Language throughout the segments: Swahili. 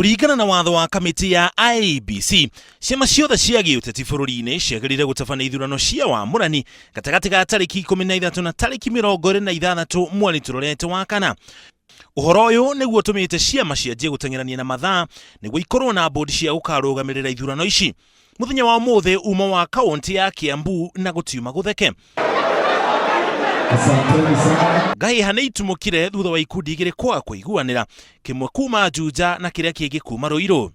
Kuringana na watho wa kamiti ya IEBC, ciama ciothe cia giuteti bururi-ini ciagirire gutabania ithurano cia wamũrani gatagati ga tariki 13 na tariki 26 mweri turorete wa kana. Uhoro uyu niguo utumite ciama cianjie guteng'erania na mathaa niguo ikorwo na bodi cia gukarugamirira ithurano ici. Muthenya wa muthe uma wa kaunti ya Kiambu na gutiuma gutheke. Ngaiha nĩ itumũkire thutha wa ikundi igĩrĩ kwaga kũiguanĩra, kĩmwe kuma Juja na kĩrĩa kĩngĩ kuma Ruiru.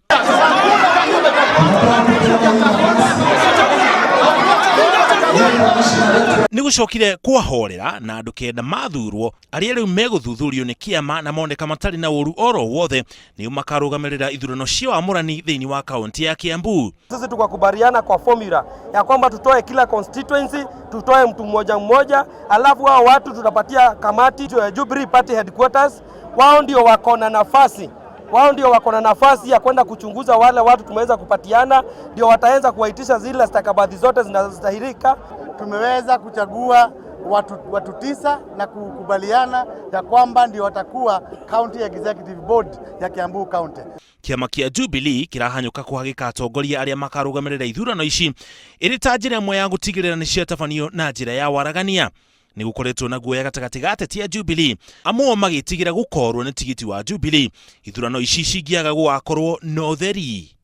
Nĩ gũcokire kwahorera na andũ kenda mathurwo arĩa rĩu megũthuthurio nĩ kĩama na moneka matarĩ na ũru oro wothe nĩo makarũgamĩrĩra ithurano cia wamũrani thĩinĩ wa kaunti ya Kiambu. Sisi tukakubaliana kwa formula ya kwamba tutoe kila constituency, tutoe mtu mmoja mmoja, alafu hao watu tutapatia kamati ya Jubilee Party Headquarters. Wao ndio wako na nafasi ya kwenda kuchunguza wale watu tumeweza kupatiana, ndio wataanza kuwaitisha zile stakabadhi zote zinazostahilika. Tumeweza kuchagua watu 9 na kukubaliana ya kwamba ndio watakuwa County Executive Board ya Kiambu County. Kiama kia Jubilee kirahanyuka kuhagika atongoria aria makarugamirira ithurano ici iri ta njira imwe ya gutigirira ni ciatabanio na njira ya waragania. Ni gukoretwo na guoya gatagati ga ateti ya Jubilee amwe magitigira gukorwo ni tigiti wa Jubilee ithurano ici cingiaga gwakorwo no theri.